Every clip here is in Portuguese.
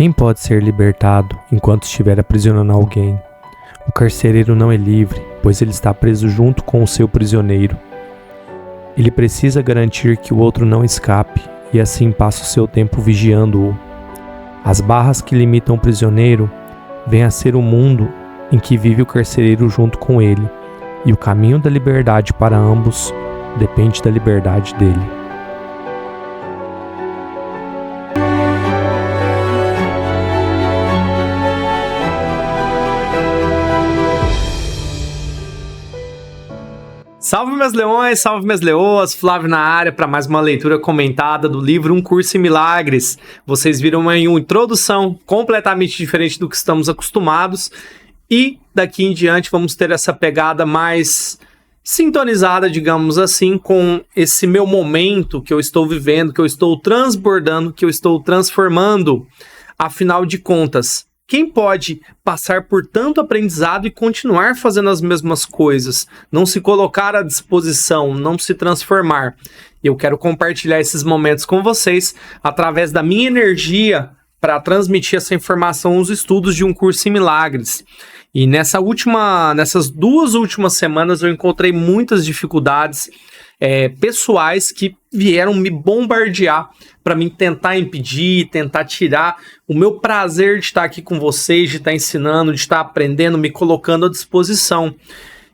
Quem pode ser libertado enquanto estiver aprisionando alguém? O carcereiro não é livre, pois ele está preso junto com o seu prisioneiro. Ele precisa garantir que o outro não escape e assim passa o seu tempo vigiando-o. As barras que limitam o prisioneiro vêm a ser o mundo em que vive o carcereiro junto com ele, e o caminho da liberdade para ambos depende da liberdade dele. Salve meus leões, salve minhas leoas, Flávio na área para mais uma leitura comentada do livro Um Curso em Milagres. Vocês viram uma introdução completamente diferente do que estamos acostumados e daqui em diante vamos ter essa pegada mais sintonizada, digamos assim, com esse meu momento que eu estou vivendo, que eu estou transbordando, que eu estou transformando. Afinal de contas, quem pode passar por tanto aprendizado e continuar fazendo as mesmas coisas? Não se colocar à disposição, não se transformar. Eu quero compartilhar esses momentos com vocês através da minha energia para transmitir essa informação aos estudos de Um Curso em Milagres. E nessas 2 últimas semanas eu encontrei muitas dificuldades pessoais que vieram me bombardear para mim tentar impedir, tentar tirar o meu prazer de estar aqui com vocês, de estar ensinando, de estar aprendendo, me colocando à disposição.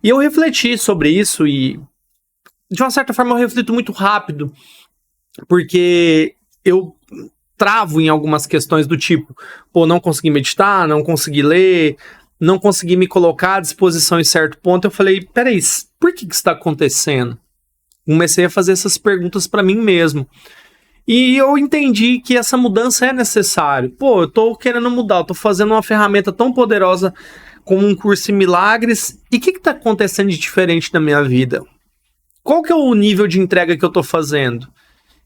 E eu refleti sobre isso e, de uma certa forma, eu reflito muito rápido, porque eu travo em algumas questões do tipo, não consegui meditar, não consegui ler, não consegui me colocar à disposição em certo ponto. Eu falei, peraí, por que isso está acontecendo? Comecei a fazer essas perguntas para mim mesmo. E eu entendi que essa mudança é necessária. Eu tô querendo mudar, eu tô fazendo uma ferramenta tão poderosa como Um Curso em Milagres. E o que tá acontecendo de diferente na minha vida? Qual que é o nível de entrega que eu tô fazendo?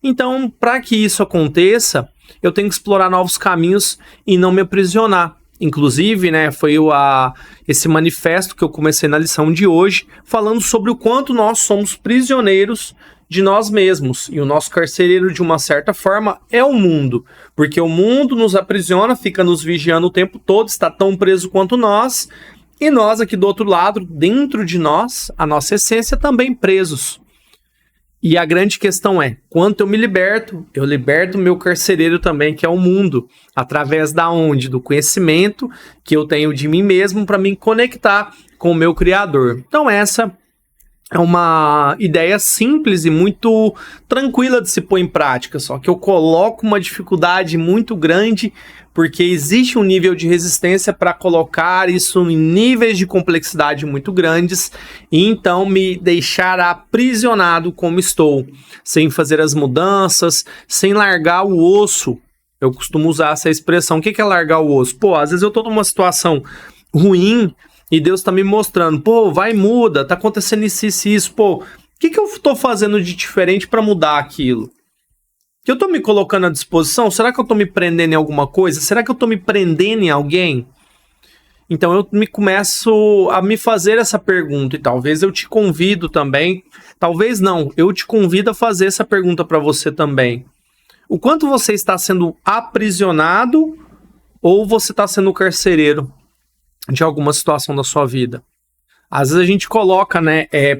Então, para que isso aconteça, eu tenho que explorar novos caminhos e não me aprisionar. Inclusive, foi esse manifesto que eu comecei na lição de hoje, falando sobre o quanto nós somos prisioneiros de nós mesmos. E o nosso carcereiro, de uma certa forma, é o mundo. Porque o mundo nos aprisiona, fica nos vigiando o tempo todo, está tão preso quanto nós. E nós aqui do outro lado, dentro de nós, a nossa essência, também presos. E a grande questão é, quanto eu me liberto, eu liberto o meu carcereiro também, que é o mundo, através da onde? Do conhecimento que eu tenho de mim mesmo para me conectar com o meu Criador. Então essa é uma ideia simples e muito tranquila de se pôr em prática, só que eu coloco uma dificuldade muito grande, porque existe um nível de resistência para colocar isso em níveis de complexidade muito grandes e então me deixar aprisionado como estou, sem fazer as mudanças, sem largar o osso. Eu costumo usar essa expressão. O que é largar o osso? Às vezes eu estou numa situação ruim e Deus está me mostrando, vai, muda, tá acontecendo isso, o que eu estou fazendo de diferente para mudar aquilo? Que eu estou me colocando à disposição? Será que eu estou me prendendo em alguma coisa? Será que eu estou me prendendo em alguém? Então eu começo a me fazer essa pergunta e talvez eu te convido também, talvez não, eu te convido a fazer essa pergunta para você também. O quanto você está sendo aprisionado ou você está sendo carcereiro de alguma situação da sua vida? Às vezes a gente coloca,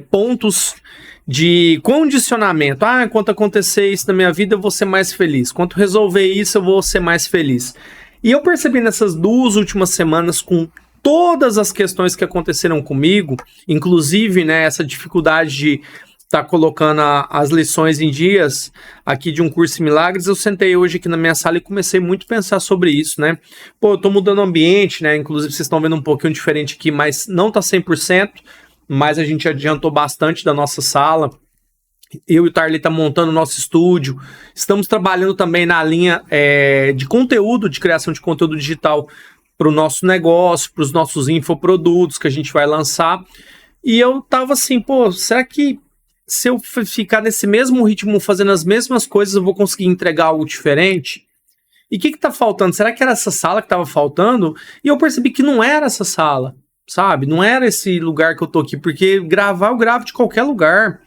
pontos de condicionamento. Enquanto acontecer isso na minha vida, eu vou ser mais feliz. Quanto resolver isso, eu vou ser mais feliz. E eu percebi nessas 2 últimas semanas, com todas as questões que aconteceram comigo, inclusive, essa dificuldade de estar colocando as lições em dias aqui de Um Curso em Milagres, eu sentei hoje aqui na minha sala e comecei muito a pensar sobre isso, eu tô mudando o ambiente, inclusive vocês estão vendo um pouquinho diferente aqui, mas não tá 100%, mas a gente adiantou bastante da nossa sala. Eu e o Tarly tá montando o nosso estúdio, estamos trabalhando também na linha de conteúdo, de criação de conteúdo digital para o nosso negócio, para os nossos infoprodutos que a gente vai lançar, e eu tava assim, será que se eu ficar nesse mesmo ritmo, fazendo as mesmas coisas, eu vou conseguir entregar algo diferente? E o que tá faltando? Será que era essa sala que tava faltando? E eu percebi que não era essa sala, sabe? Não era esse lugar que eu tô aqui, porque gravar eu gravo de qualquer lugar.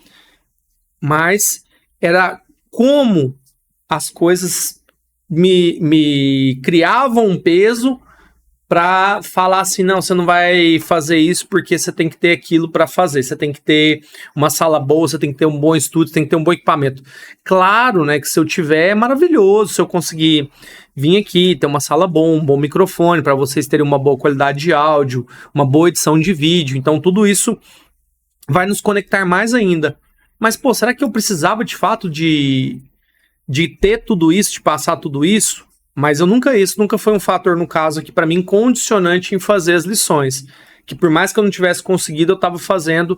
Mas era como as coisas me criavam um peso para falar assim, não, você não vai fazer isso porque você tem que ter aquilo para fazer, você tem que ter uma sala boa, você tem que ter um bom estúdio, você tem que ter um bom equipamento. Claro, né, que se eu tiver é maravilhoso, se eu conseguir vir aqui, ter uma sala boa, um bom microfone, para vocês terem uma boa qualidade de áudio, uma boa edição de vídeo, então tudo isso vai nos conectar mais ainda. Mas, pô, será que eu precisava de fato de ter tudo isso, de passar tudo isso? Mas isso nunca foi um fator, no caso aqui, para mim, condicionante em fazer as lições. Que por mais que eu não tivesse conseguido, eu estava fazendo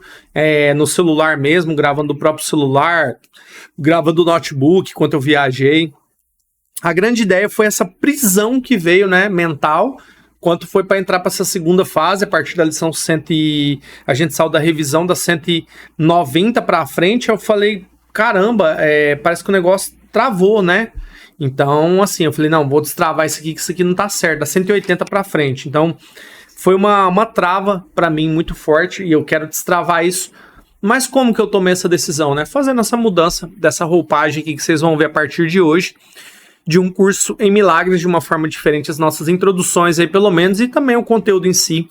no celular mesmo, gravando do próprio celular, gravando do notebook, enquanto eu viajei. A grande ideia foi essa prisão que veio, né, mental, quanto foi para entrar para essa segunda fase, a partir da lição a gente saiu da revisão da 190 para frente, eu falei, caramba, parece que o negócio travou, né? Então, assim, eu falei, não, vou destravar isso aqui, que isso aqui não tá certo, da 180 pra frente. Então, foi uma trava pra mim muito forte e eu quero destravar isso. Mas como que eu tomei essa decisão, né? Fazendo essa mudança dessa roupagem aqui que vocês vão ver a partir de hoje, de um curso em milagres de uma forma diferente, as nossas introduções aí pelo menos, e também o conteúdo em si.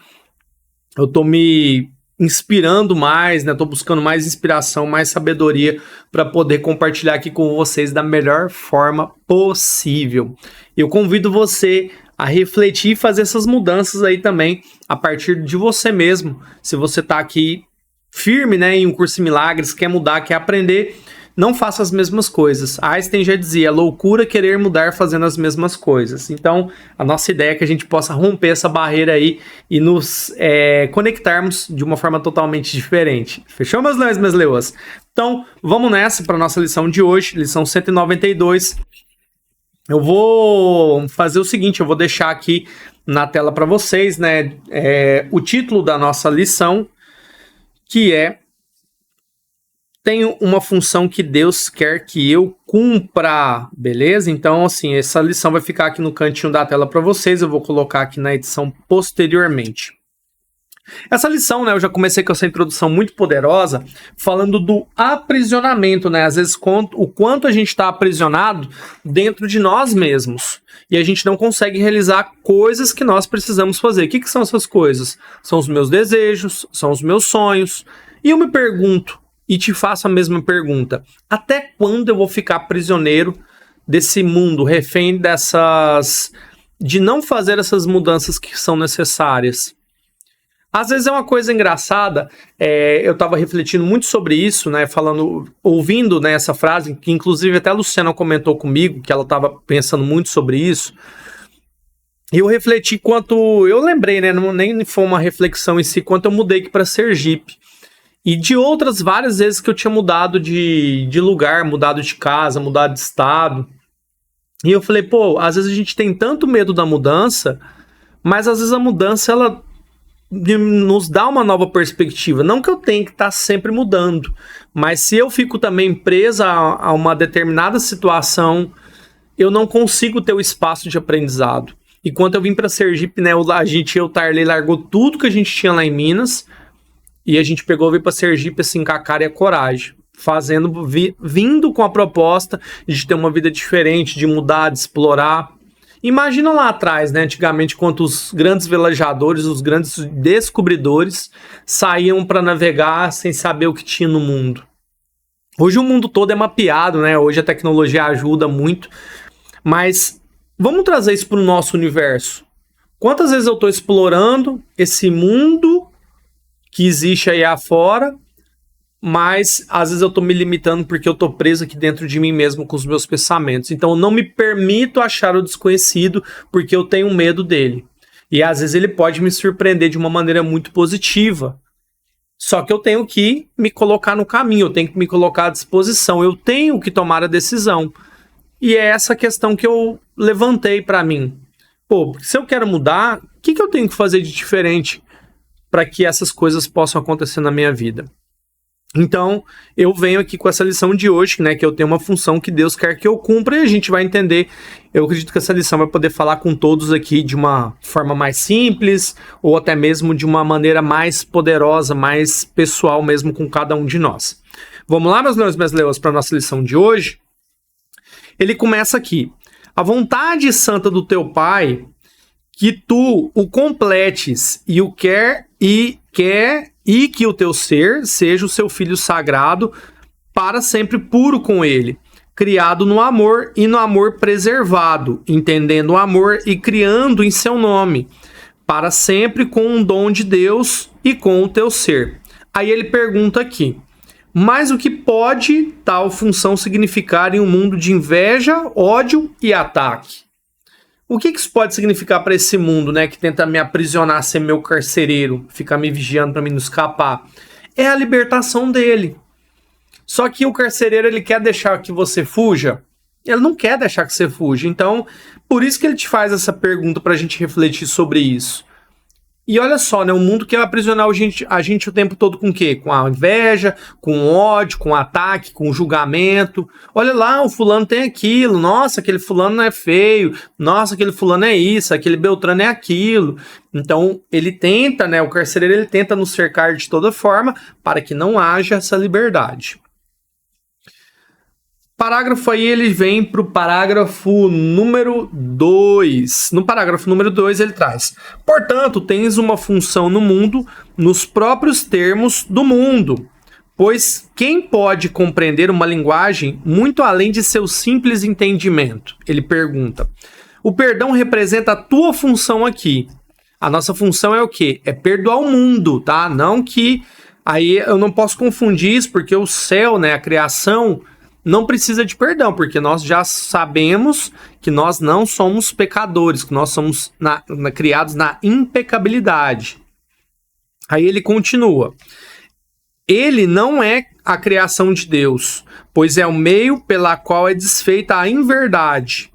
Eu tô me inspirando mais, né? Tô buscando mais inspiração, mais sabedoria para poder compartilhar aqui com vocês da melhor forma possível. Eu convido você a refletir e fazer essas mudanças aí também a partir de você mesmo. Se você tá aqui firme, né, em um curso em milagres, quer mudar, quer aprender, não faça as mesmas coisas. Einstein já dizia, loucura querer mudar fazendo as mesmas coisas. Então, a nossa ideia é que a gente possa romper essa barreira aí e nos conectarmos de uma forma totalmente diferente. Fechou, meus leões, minhas leoas? Então, vamos nessa para a nossa lição de hoje, lição 192. Eu vou fazer o seguinte, eu vou deixar aqui na tela para vocês, né, o título da nossa lição, que é tenho uma função que Deus quer que eu cumpra, beleza? Então, assim, essa lição vai ficar aqui no cantinho da tela para vocês, eu vou colocar aqui na edição posteriormente. Essa lição, né, eu já comecei com essa introdução muito poderosa, falando do aprisionamento, né? Às vezes, o quanto a gente está aprisionado dentro de nós mesmos. E a gente não consegue realizar coisas que nós precisamos fazer. O que são essas coisas? São os meus desejos, são os meus sonhos. E eu me pergunto, e te faço a mesma pergunta, até quando eu vou ficar prisioneiro desse mundo, refém de não fazer essas mudanças que são necessárias? Às vezes é uma coisa engraçada, eu estava refletindo muito sobre isso, né, ouvindo, né, essa frase, que inclusive até a Luciana comentou comigo, que ela estava pensando muito sobre isso, e eu refleti eu lembrei, né, nem foi uma reflexão em si, quanto eu mudei aqui para Sergipe. E de outras várias vezes que eu tinha mudado de lugar, mudado de casa, mudado de estado. E eu falei, pô, às vezes a gente tem tanto medo da mudança, mas às vezes a mudança, ela nos dá uma nova perspectiva. Não que eu tenha que estar sempre mudando, mas se eu fico também presa a uma determinada situação, eu não consigo ter o espaço de aprendizado. E quando eu vim para Sergipe, né, o Tarley largou tudo que a gente tinha lá em Minas, e a gente veio para Sergipe assim, com a cara e a coragem, vindo com a proposta de ter uma vida diferente, de mudar, de explorar. Imagina lá atrás, né, antigamente, quando os grandes velejadores, os grandes descobridores saíam para navegar sem saber o que tinha no mundo. Hoje o mundo todo é mapeado, né? Hoje a tecnologia ajuda muito, mas vamos trazer isso para o nosso universo. Quantas vezes eu estou explorando esse mundo que existe aí afora, mas às vezes eu tô me limitando porque eu tô preso aqui dentro de mim mesmo com os meus pensamentos. Então eu não me permito achar o desconhecido porque eu tenho medo dele. E às vezes ele pode me surpreender de uma maneira muito positiva. Só que eu tenho que me colocar no caminho, eu tenho que me colocar à disposição, eu tenho que tomar a decisão. E é essa questão que eu levantei para mim. Pô, se eu quero mudar, o que eu tenho que fazer de diferente para que essas coisas possam acontecer na minha vida? Então, eu venho aqui com essa lição de hoje, né, que eu tenho uma função que Deus quer que eu cumpra, e a gente vai entender. Eu acredito que essa lição vai poder falar com todos aqui de uma forma mais simples, ou até mesmo de uma maneira mais poderosa, mais pessoal mesmo com cada um de nós. Vamos lá, meus leões e minhas leoas, para a nossa lição de hoje? Ele começa aqui. A vontade santa do teu Pai, que tu o completes e o quer e que o teu ser seja o seu filho sagrado para sempre puro com ele, criado no amor e no amor preservado, entendendo o amor e criando em seu nome, para sempre com um dom de Deus e com o teu ser. Aí ele pergunta aqui, mas o que pode tal função significar em um mundo de inveja, ódio e ataque? O que isso pode significar para esse mundo, né, que tenta me aprisionar, ser meu carcereiro, ficar me vigiando para mim não escapar? É a libertação dele. Só que o carcereiro, ele quer deixar que você fuja? Ele não quer deixar que você fuja. Então, por isso que ele te faz essa pergunta para a gente refletir sobre isso. E olha só, né, o mundo quer aprisionar a gente o tempo todo com o quê? Com a inveja, com o ódio, com o ataque, com o julgamento. Olha lá, o fulano tem aquilo. Nossa, aquele fulano é feio. Nossa, aquele fulano é isso. Aquele Beltrano é aquilo. Então, ele tenta, né, o carcereiro, ele tenta nos cercar de toda forma para que não haja essa liberdade. Parágrafo aí, ele vem para o parágrafo número 2. No parágrafo número 2 ele traz: portanto, tens uma função no mundo, nos próprios termos do mundo, pois quem pode compreender uma linguagem muito além de seu simples entendimento? Ele pergunta. O perdão representa a tua função aqui. A nossa função é o quê? É perdoar o mundo, tá? Não que... Aí eu não posso confundir isso, porque o céu, né, a criação... não precisa de perdão, porque nós já sabemos que nós não somos pecadores, que nós somos criados na impecabilidade. Aí ele continua. Ele não é a criação de Deus, pois é o meio pela qual é desfeita a inverdade.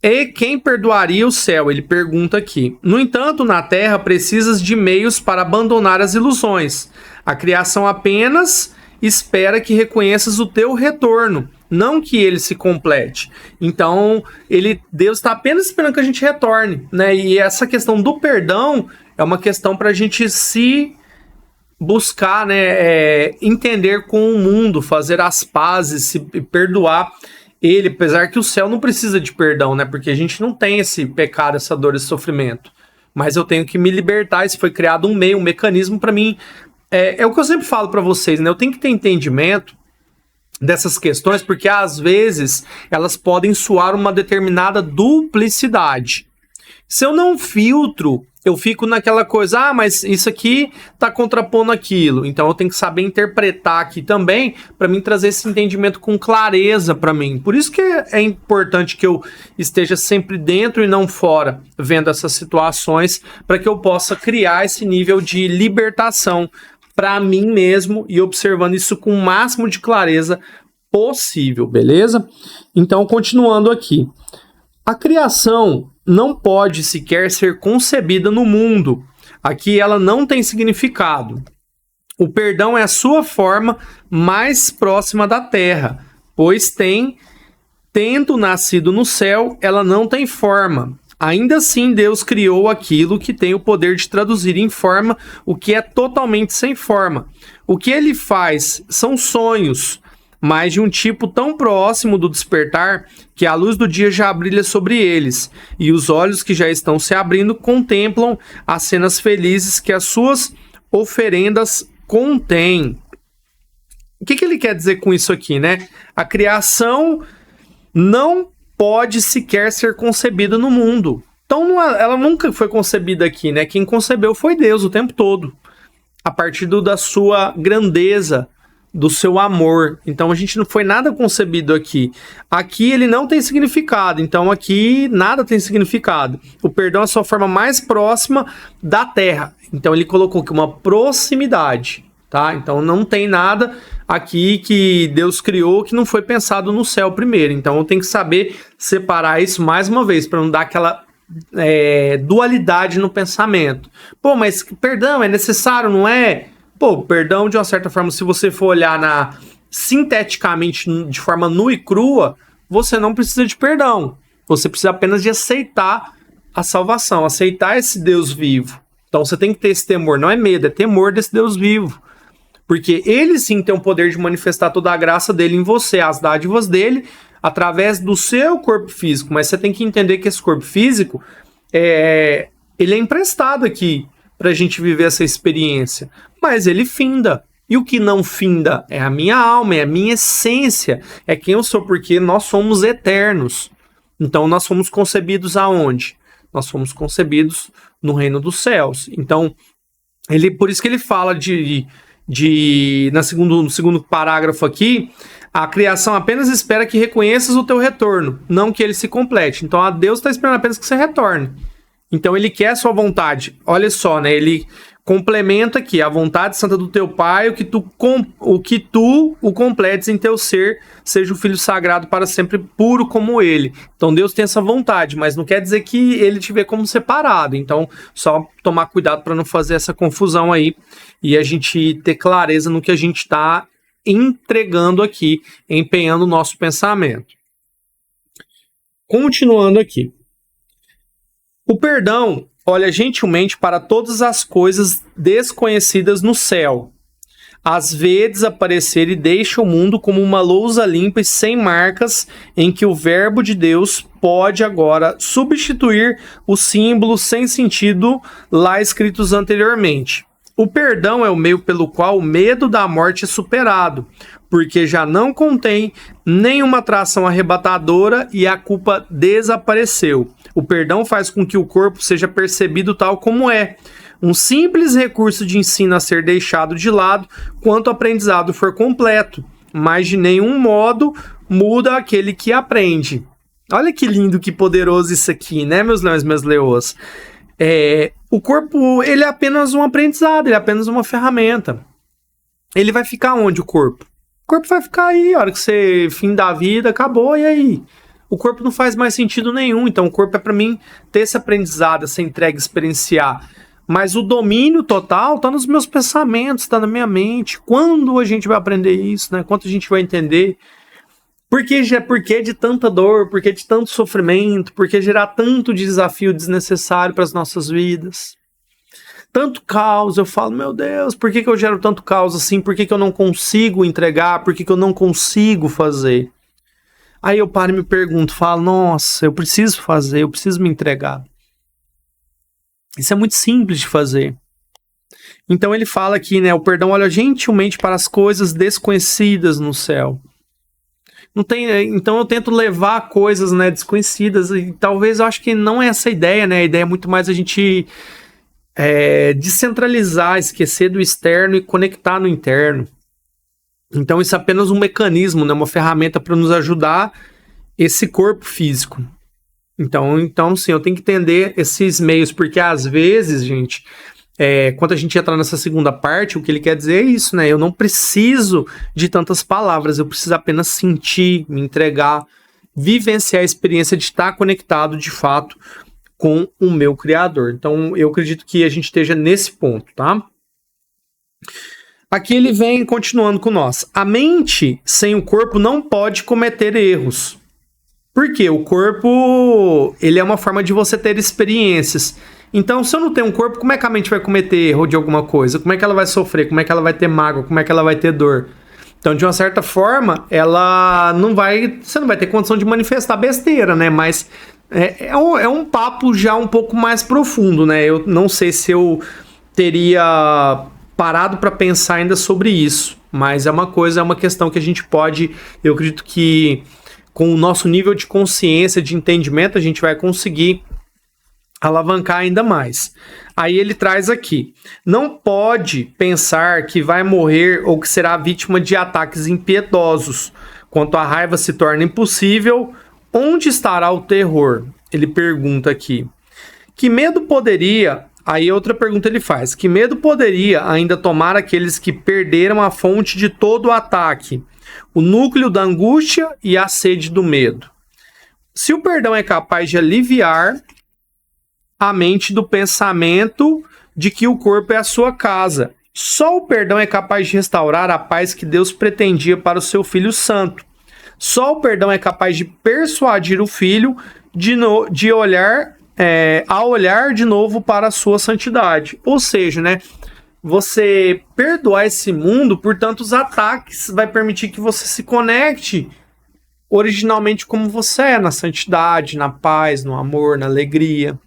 E quem perdoaria o céu? Ele pergunta aqui. No entanto, na terra precisas de meios para abandonar as ilusões. A criação apenas... espera que reconheças o teu retorno, não que ele se complete. Então, Deus está apenas esperando que a gente retorne, né? E essa questão do perdão é uma questão para a gente se buscar, né? Entender com o mundo, fazer as pazes, se perdoar ele, apesar que o céu não precisa de perdão, né? Porque a gente não tem esse pecado, essa dor, esse sofrimento. Mas eu tenho que me libertar, isso foi criado um meio, um mecanismo para mim. É o que eu sempre falo para vocês, né? Eu tenho que ter entendimento dessas questões, porque às vezes elas podem soar uma determinada duplicidade. Se eu não filtro, eu fico naquela coisa, mas isso aqui tá contrapondo aquilo. Então eu tenho que saber interpretar aqui também, para mim trazer esse entendimento com clareza para mim. Por isso que é importante que eu esteja sempre dentro e não fora, vendo essas situações, para que eu possa criar esse nível de libertação para mim mesmo e observando isso com o máximo de clareza possível, beleza? Então, continuando aqui. A criação não pode sequer ser concebida no mundo. Aqui ela não tem significado. O perdão é a sua forma mais próxima da terra, pois tendo nascido no céu, ela não tem forma. Ainda assim, Deus criou aquilo que tem o poder de traduzir em forma o que é totalmente sem forma. O que ele faz são sonhos, mas de um tipo tão próximo do despertar que a luz do dia já brilha sobre eles, e os olhos que já estão se abrindo contemplam as cenas felizes que as suas oferendas contêm. O que ele quer dizer com isso aqui, né? A criação não pode sequer ser concebida no mundo. Então ela nunca foi concebida aqui, né? Quem concebeu foi Deus o tempo todo, a partir da sua grandeza, do seu amor. Então a gente não foi nada concebido aqui. Aqui ele não tem significado, então aqui nada tem significado. O perdão é a sua forma mais próxima da terra. Então ele colocou aqui uma proximidade, tá? Então não tem nada aqui que Deus criou que não foi pensado no céu primeiro. Então eu tenho que saber separar isso mais uma vez, para não dar aquela dualidade no pensamento. Pô, mas perdão é necessário, não é? Pô, perdão, de uma certa forma, se você for olhar sinteticamente, de forma nua e crua, você não precisa de perdão. Você precisa apenas de aceitar a salvação, aceitar esse Deus vivo. Então você tem que ter esse temor, não é medo, é temor desse Deus vivo. Porque ele sim tem o poder de manifestar toda a graça dele em você, as dádivas dele, através do seu corpo físico, mas você tem que entender que esse corpo físico ele é emprestado aqui para a gente viver essa experiência, mas ele finda. E o que não finda é a minha alma, é a minha essência, é quem eu sou, porque nós somos eternos. Então nós fomos concebidos aonde? Nós fomos concebidos no reino dos céus. Então, por isso que ele fala no segundo parágrafo aqui, a criação apenas espera que reconheças o teu retorno, não que ele se complete. Então, a Deus está esperando apenas que você retorne. Então, ele quer a sua vontade. Olha só, né? Ele complementa aqui, a vontade santa do teu Pai, o que tu o completes em teu ser, seja o Filho sagrado para sempre puro como ele. Então Deus tem essa vontade, mas não quer dizer que ele te vê como separado. Então só tomar cuidado para não fazer essa confusão aí e a gente ter clareza no que a gente está entregando aqui, empenhando o nosso pensamento. Continuando aqui. O perdão olha gentilmente para todas as coisas desconhecidas no céu. As vê desaparecer e deixa o mundo como uma lousa limpa e sem marcas, em que o verbo de Deus pode agora substituir os símbolos sem sentido lá escritos anteriormente. O perdão é o meio pelo qual o medo da morte é superado, porque já não contém nenhuma atração arrebatadora e a culpa desapareceu. O perdão faz com que o corpo seja percebido tal como é, um simples recurso de ensino a ser deixado de lado quanto o aprendizado for completo, mas de nenhum modo muda aquele que aprende. Olha que lindo, que poderoso isso aqui, né, meus leões, minhas leoas? O corpo, ele é apenas um aprendizado, ele é apenas uma ferramenta. Ele vai ficar onde, o corpo? O corpo vai ficar aí, a hora que você fim da vida, acabou, e aí? O corpo não faz mais sentido nenhum, então o corpo é para mim ter esse aprendizado, essa entrega, experienciar. Mas o domínio total está nos meus pensamentos, está na minha mente. Quando a gente vai aprender isso, né? Quanto a gente vai entender? Por que de tanta dor? Por que de tanto sofrimento? Por que gerar tanto desafio desnecessário para as nossas vidas? Tanto caos, eu falo, meu Deus, por que eu gero tanto caos assim? Por que eu não consigo entregar? Por que eu não consigo fazer? Aí eu paro e me pergunto, falo, nossa, eu preciso fazer, eu preciso me entregar. Isso é muito simples de fazer. Então ele fala aqui, né, o perdão olha gentilmente para as coisas desconhecidas no céu. Então eu tento levar coisas, né, desconhecidas, e talvez eu acho que não é essa a ideia, né? A ideia é muito mais a gente descentralizar, esquecer do externo e conectar no interno. Então isso é apenas um mecanismo, né, uma ferramenta para nos ajudar esse corpo físico. Então sim, eu tenho que entender esses meios, porque às vezes, gente, quando a gente entra nessa segunda parte, o que ele quer dizer é isso, né? Eu não preciso de tantas palavras, eu preciso apenas sentir, me entregar, vivenciar a experiência de estar conectado de fato com o meu Criador. Então eu acredito que a gente esteja nesse ponto, tá? Aqui ele vem continuando com nós. A mente sem o corpo não pode cometer erros. Por quê? O corpo, ele é uma forma de você ter experiências. Então, se eu não tenho um corpo, como é que a mente vai cometer erro de alguma coisa? Como é que ela vai sofrer? Como é que ela vai ter mágoa? Como é que ela vai ter dor? Então, de uma certa forma, você não vai ter condição de manifestar besteira, né? Mas é um papo já um pouco mais profundo, né? Eu não sei se eu teria parado para pensar ainda sobre isso, mas é uma questão que a gente pode, eu acredito que com o nosso nível de consciência, de entendimento, a gente vai conseguir alavancar ainda mais. Aí ele traz aqui, não pode pensar que vai morrer ou que será vítima de ataques impiedosos. Quanto a raiva se torna impossível, onde estará o terror? Ele pergunta aqui. Que medo poderia... Aí outra pergunta ele faz. Que medo poderia ainda tomar aqueles que perderam a fonte de todo o ataque? O núcleo da angústia e a sede do medo. Se o perdão é capaz de aliviar a mente do pensamento de que o corpo é a sua casa, só o perdão é capaz de restaurar a paz que Deus pretendia para o seu Filho Santo. Só o perdão é capaz de persuadir o Filho a olhar de novo para a sua santidade. Ou seja, né? Você perdoar esse mundo por tantos ataques vai permitir que você se conecte originalmente como você é, na santidade, na paz, no amor, na alegria.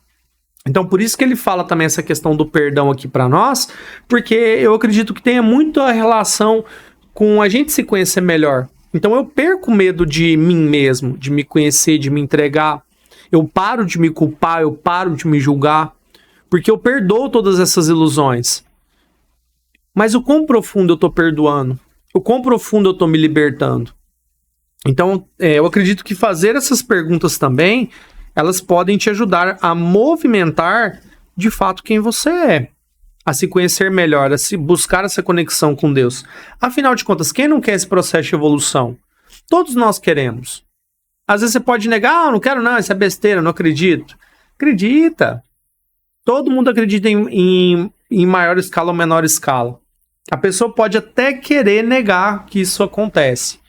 Então, por isso que ele fala também essa questão do perdão aqui para nós, porque eu acredito que tenha muito a relação com a gente se conhecer melhor. Então, eu perco medo de mim mesmo, de me conhecer, de me entregar. Eu paro de me culpar, eu paro de me julgar, porque eu perdoo todas essas ilusões. Mas o quão profundo eu tô perdoando? O quão profundo eu tô me libertando? Então, eu acredito que fazer essas perguntas também, elas podem te ajudar a movimentar, de fato, quem você é. A se conhecer melhor, a se buscar essa conexão com Deus. Afinal de contas, quem não quer esse processo de evolução? Todos nós queremos. Às vezes você pode negar, não quero não, isso é besteira, não acredito. Acredita. Todo mundo acredita em maior escala ou menor escala. A pessoa pode até querer negar que isso acontece.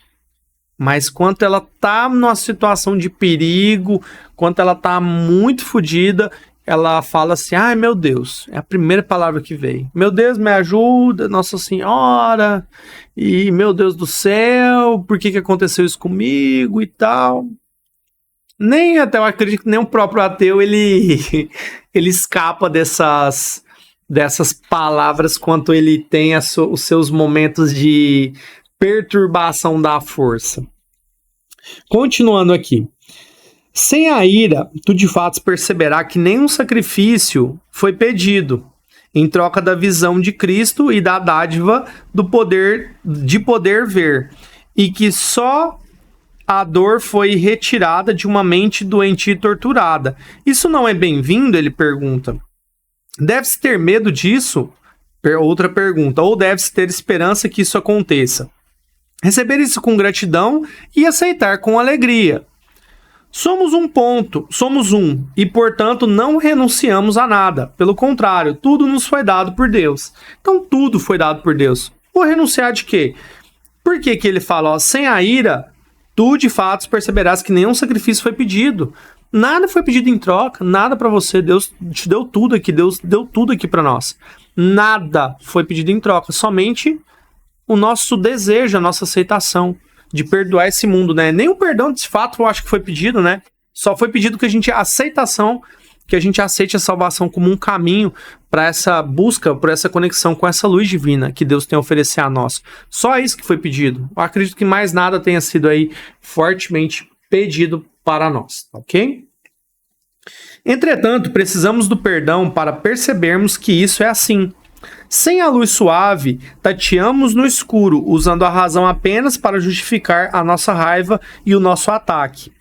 Mas quando ela tá numa situação de perigo, quando ela tá muito fodida, ela fala assim, ai meu Deus, é a primeira palavra que veio. Meu Deus, me ajuda, Nossa Senhora, e meu Deus do céu, por que aconteceu isso comigo e tal. Nem até eu acredito que nem o próprio ateu, ele escapa dessas palavras quando ele tem os seus momentos de perturbação da força. Continuando aqui. Sem a ira, tu de fato perceberá que nenhum sacrifício foi pedido, em troca da visão de Cristo e da dádiva de poder ver, e que só a dor foi retirada de uma mente doente e torturada. Isso não é bem-vindo? Ele pergunta. Deve-se ter medo disso? Outra pergunta. Ou deve-se ter esperança que isso aconteça? Receber isso com gratidão e aceitar com alegria. Somos um, e portanto não renunciamos a nada. Pelo contrário, tudo nos foi dado por Deus. Então tudo foi dado por Deus. Vou renunciar de quê? Por que ele fala, sem a ira, tu de fato perceberás que nenhum sacrifício foi pedido. Nada foi pedido em troca, nada para você. Deus te deu tudo aqui, Deus deu tudo aqui para nós. Nada foi pedido em troca, somente o nosso desejo, a nossa aceitação de perdoar esse mundo, né? Nem o perdão, de fato, eu acho que foi pedido, né? Só foi pedido que a gente aceite a salvação como um caminho para essa busca, por essa conexão com essa luz divina que Deus tem a oferecer a nós. Só isso que foi pedido. Eu acredito que mais nada tenha sido aí fortemente pedido para nós, ok? Entretanto, precisamos do perdão para percebermos que isso é assim. Sem a luz suave, tateamos no escuro, usando a razão apenas para justificar a nossa raiva e o nosso ataque.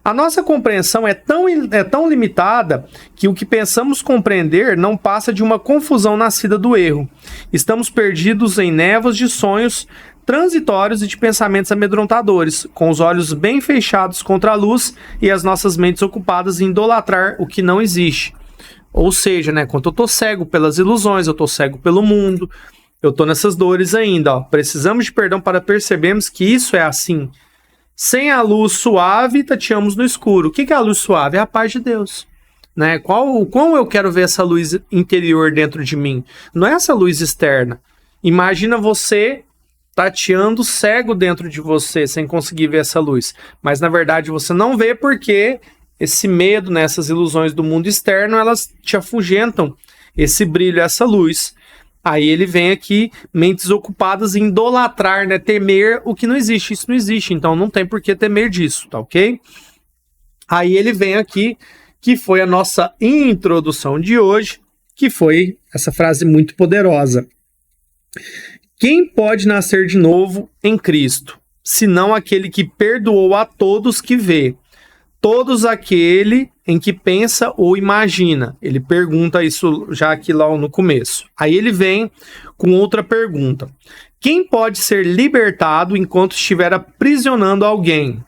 A nossa compreensão é tão limitada que o que pensamos compreender não passa de uma confusão nascida do erro. Estamos perdidos em névoas de sonhos transitórios e de pensamentos amedrontadores, com os olhos bem fechados contra a luz e as nossas mentes ocupadas em idolatrar o que não existe. Ou seja, né, quando eu tô cego pelas ilusões, eu tô cego pelo mundo, eu tô nessas dores ainda, ó. Precisamos de perdão para percebermos que isso é assim. Sem a luz suave, tateamos no escuro. O que é a luz suave? É a paz de Deus. Né? Como eu quero ver essa luz interior dentro de mim? Não é essa luz externa. Imagina você tateando cego dentro de você, sem conseguir ver essa luz. Mas, na verdade, você não vê porque esse medo, né, essas ilusões do mundo externo, elas te afugentam esse brilho, essa luz. Aí ele vem aqui, mentes ocupadas em idolatrar, né, temer o que não existe. Isso não existe, então não tem por que temer disso, tá ok? Aí ele vem aqui, que foi a nossa introdução de hoje, que foi essa frase muito poderosa. Quem pode nascer de novo em Cristo, senão aquele que perdoou a todos que vê? Todos aquele em que pensa ou imagina. Ele pergunta isso já aqui lá no começo. Aí ele vem com outra pergunta. Quem pode ser libertado enquanto estiver aprisionando alguém?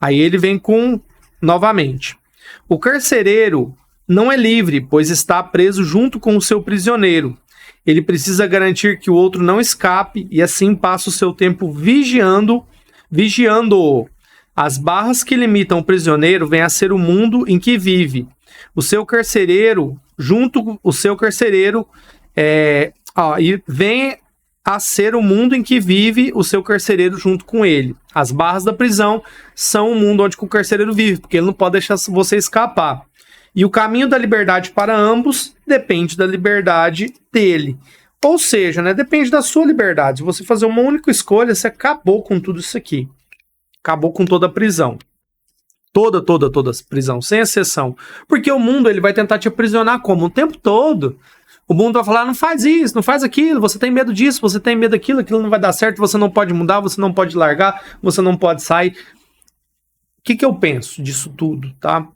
Aí ele vem com, novamente. O carcereiro não é livre, pois está preso junto com o seu prisioneiro. Ele precisa garantir que o outro não escape e assim passa o seu tempo vigiando-o. As barras que limitam o prisioneiro vêm a ser o mundo em que vive. O seu carcereiro, e vem a ser o mundo em que vive o seu carcereiro junto com ele. As barras da prisão são o mundo onde o carcereiro vive, porque ele não pode deixar você escapar. E o caminho da liberdade para ambos depende da liberdade dele. Ou seja, né, depende da sua liberdade. Se você fazer uma única escolha, você acabou com tudo isso aqui. Acabou com toda a prisão. Toda a prisão, sem exceção. Porque o mundo ele vai tentar te aprisionar como? O tempo todo. O mundo vai falar, não faz isso, não faz aquilo, você tem medo disso, você tem medo daquilo, aquilo não vai dar certo, você não pode mudar, você não pode largar, você não pode sair. O que eu penso disso tudo, tá?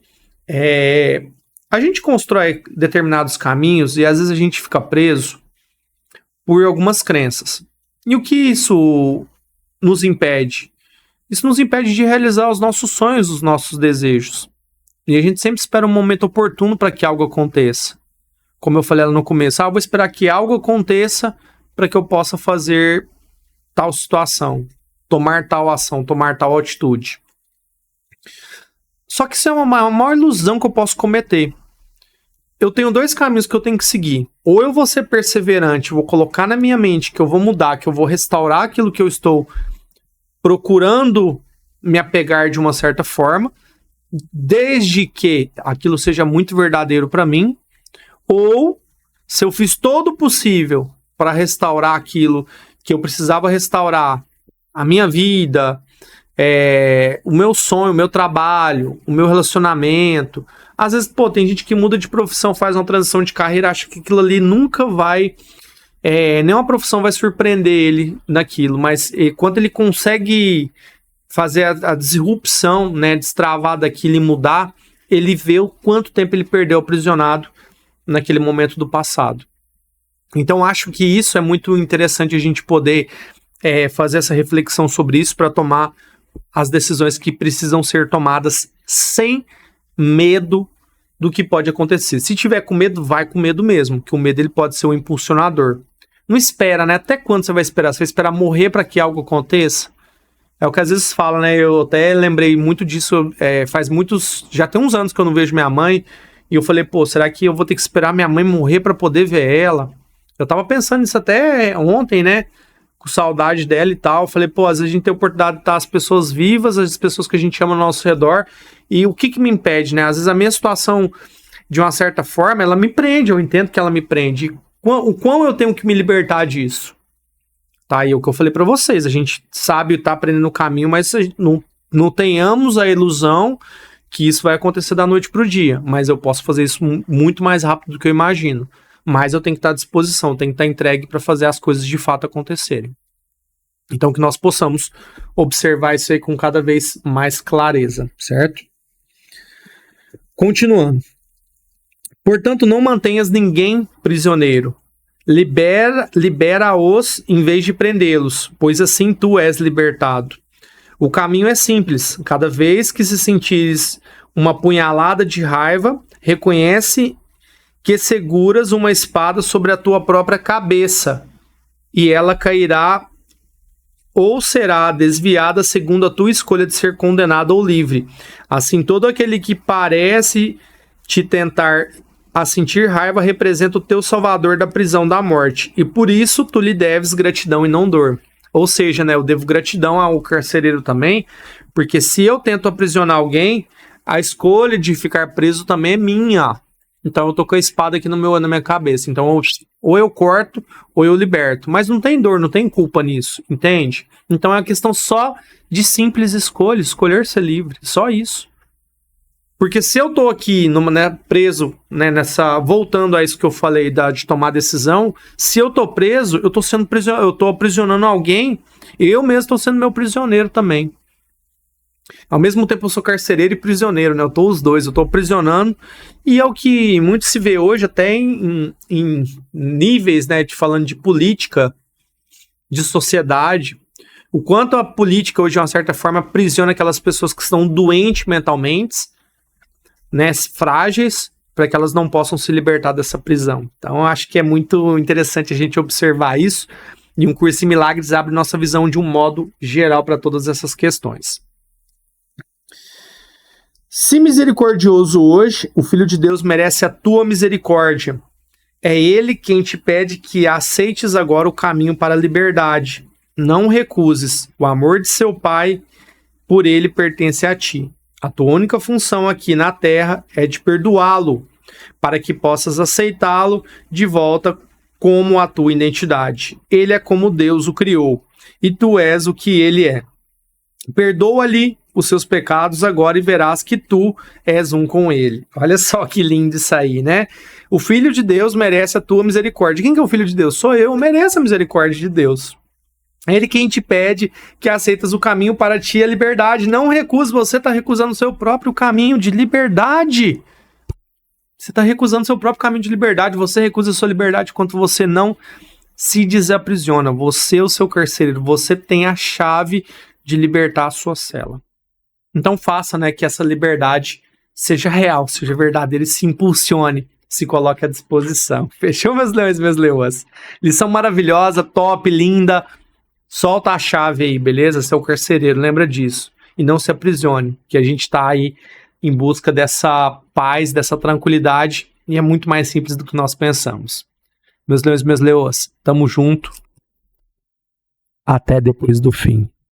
A gente constrói determinados caminhos e às vezes a gente fica preso por algumas crenças. E o que isso nos impede? Isso nos impede de realizar os nossos sonhos, os nossos desejos. E a gente sempre espera um momento oportuno para que algo aconteça. Como eu falei lá no começo, eu vou esperar que algo aconteça para que eu possa fazer tal situação, tomar tal ação, tomar tal atitude. Só que isso é uma maior ilusão que eu posso cometer. Eu tenho dois caminhos que eu tenho que seguir. Ou eu vou ser perseverante, vou colocar na minha mente que eu vou mudar, que eu vou restaurar aquilo que eu estou procurando me apegar de uma certa forma, desde que aquilo seja muito verdadeiro para mim. Ou, se eu fiz todo o possível para restaurar aquilo que eu precisava restaurar, a minha vida, o meu sonho, o meu trabalho, o meu relacionamento. Às vezes, tem gente que muda de profissão, faz uma transição de carreira, acha que aquilo ali nunca vai... nenhuma profissão vai surpreender ele naquilo, mas quando ele consegue fazer a disrupção, né, destravar daquilo e mudar, ele vê o quanto tempo ele perdeu aprisionado naquele momento do passado. Então acho que isso é muito interessante a gente poder fazer essa reflexão sobre isso para tomar as decisões que precisam ser tomadas sem medo do que pode acontecer. Se tiver com medo, vai com medo mesmo, que o medo ele pode ser um impulsionador. Não espera, né? Até quando você vai esperar? Você vai esperar morrer para que algo aconteça? É o que às vezes fala, né? Eu até lembrei muito disso, já tem uns anos que eu não vejo minha mãe, e eu falei, será que eu vou ter que esperar minha mãe morrer para poder ver ela? Eu tava pensando nisso até ontem, né? Com saudade dela e tal. Eu falei, às vezes a gente tem a oportunidade de estar as pessoas vivas, as pessoas que a gente ama ao nosso redor, e o que me impede, né? Às vezes a minha situação, de uma certa forma, ela me prende, eu entendo que ela me prende. O quão eu tenho que me libertar disso? Tá, e o que eu falei pra vocês, a gente sabe, tá aprendendo o caminho, mas não tenhamos a ilusão que isso vai acontecer da noite pro dia, mas eu posso fazer isso muito mais rápido do que eu imagino, mas eu tenho que estar à disposição, tenho que estar entregue para fazer as coisas de fato acontecerem. Então que nós possamos observar isso aí com cada vez mais clareza, certo? Continuando. Portanto, não mantenhas ninguém prisioneiro. Libera-os em vez de prendê-los, pois assim tu és libertado. O caminho é simples. Cada vez que se sentires uma punhalada de raiva, reconhece que seguras uma espada sobre a tua própria cabeça, e ela cairá ou será desviada segundo a tua escolha de ser condenado ou livre. Assim, todo aquele que parece te tentar a sentir raiva representa o teu salvador da prisão da morte, e por isso tu lhe deves gratidão e não dor. Ou seja, né, eu devo gratidão ao carcereiro também, porque se eu tento aprisionar alguém, a escolha de ficar preso também é minha. Então eu tô com a espada aqui na minha cabeça. Então ou eu corto ou eu liberto. Mas não tem dor, não tem culpa nisso, entende? Então é uma questão só de simples escolha, escolher ser livre, só isso. Porque se eu tô aqui preso, né, voltando a isso que eu falei de tomar decisão, se eu tô preso, eu tô aprisionando alguém, eu mesmo tô sendo meu prisioneiro também. Ao mesmo tempo eu sou carcereiro e prisioneiro, né? Eu tô os dois, eu tô aprisionando, e é o que muito se vê hoje até em níveis, né, falando de política, de sociedade, o quanto a política hoje de uma certa forma aprisiona aquelas pessoas que estão doentes mentalmente, né, frágeis, para que elas não possam se libertar dessa prisão. Então eu acho que é muito interessante a gente observar isso, e um curso em milagres abre nossa visão de um modo geral para todas essas questões. Se misericordioso hoje, o Filho de Deus merece a tua misericórdia, É ele quem te pede que aceites agora o caminho para a liberdade. Não recuses. O amor de seu pai por ele pertence a ti. A tua única função aqui na terra é de perdoá-lo, para que possas aceitá-lo de volta como a tua identidade. Ele é como Deus o criou, e tu és o que ele é. Perdoa-lhe os seus pecados agora e verás que tu és um com ele. Olha só que lindo isso aí, né? O Filho de Deus merece a tua misericórdia. Quem que é o Filho de Deus? Sou eu, mereço a misericórdia de Deus. É ele quem te pede que aceitas o caminho para ti, a liberdade. Não recuse, você está recusando o seu próprio caminho de liberdade. Você está recusando seu próprio caminho de liberdade. Você recusa a sua liberdade enquanto você não se desaprisiona. Você, o seu carcereiro, você tem a chave de libertar a sua cela. Então faça, né, que essa liberdade seja real, seja verdadeira e se impulsione, se coloque à disposição. Fechou, meus leões e minhas leoas? Lição maravilhosa, top, linda. Solta a chave aí, beleza? Seu carcereiro, lembra disso. E não se aprisione, que a gente está aí em busca dessa paz, dessa tranquilidade, e é muito mais simples do que nós pensamos. Meus leões e minhas leoas, tamo junto. Até depois do fim.